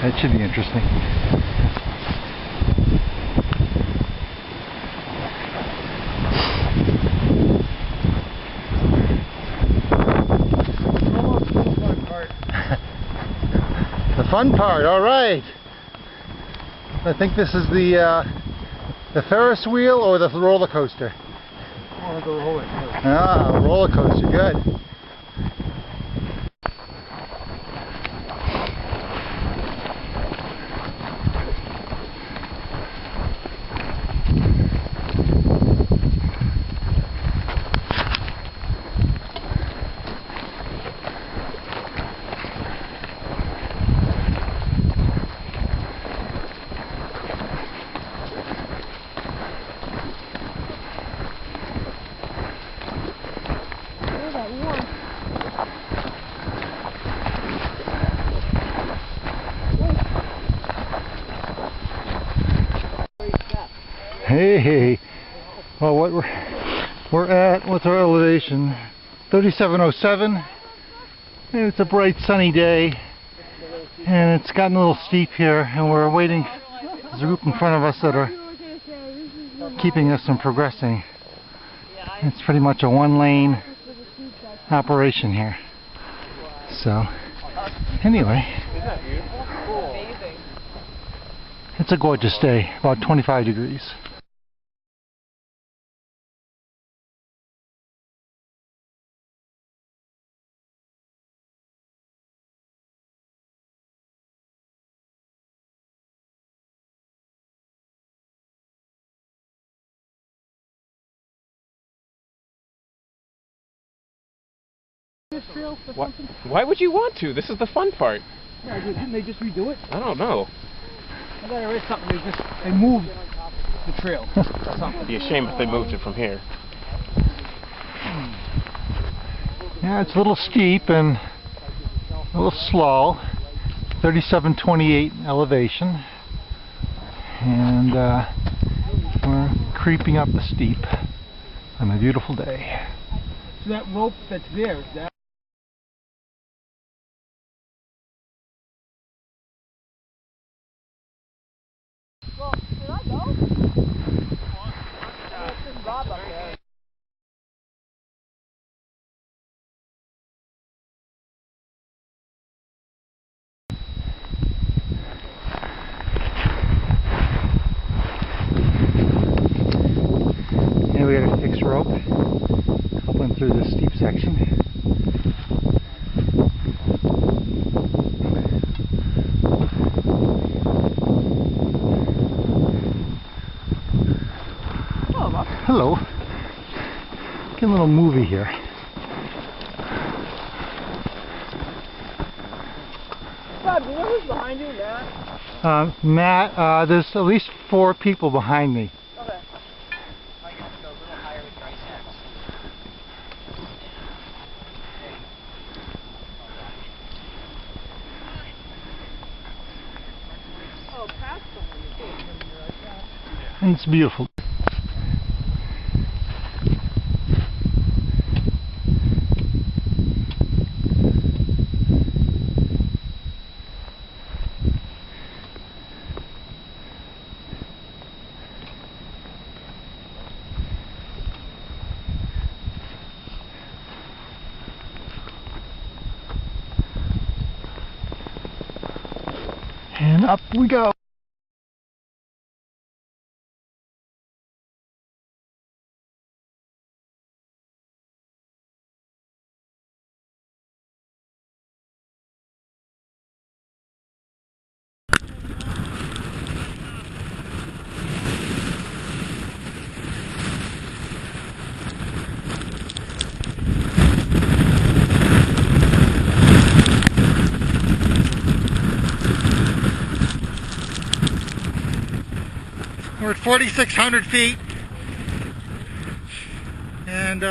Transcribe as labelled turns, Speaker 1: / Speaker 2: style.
Speaker 1: That should be interesting. The fun part, all right. I think this is the Ferris wheel or the roller coaster.
Speaker 2: Oh, the roller coaster.
Speaker 1: Ah, roller coaster, good. Hey, well, what we're at, what's our elevation? 3707. And it's a bright sunny day, and it's gotten a little steep here, and we're waiting. There's a group in front of us that are keeping us from progressing. It's pretty much a one-lane operation here. So, anyway, it's a gorgeous day, about 25 degrees.
Speaker 3: Why would you want to? This is the fun part.
Speaker 2: Yeah, didn't they just redo it?
Speaker 3: I don't know.
Speaker 2: I thought there is something. They moved the trail.
Speaker 3: It'd be a shame if they moved it from here.
Speaker 1: Yeah, it's a little steep and a little slow. 3728 elevation, and we're creeping up the steep on a beautiful day.
Speaker 2: So that rope that's there, is that? Well, should I go? There's Rob up there.
Speaker 1: And we got a fixed rope coupling through this steep section. Hello. Get a little movie here.
Speaker 2: Bob, do you know who's behind you, Matt?
Speaker 1: Matt, there's at least 4 people behind me.
Speaker 2: Okay. Oh, past someone.
Speaker 1: And it's beautiful. And up we go. We're at 4,600 feet, and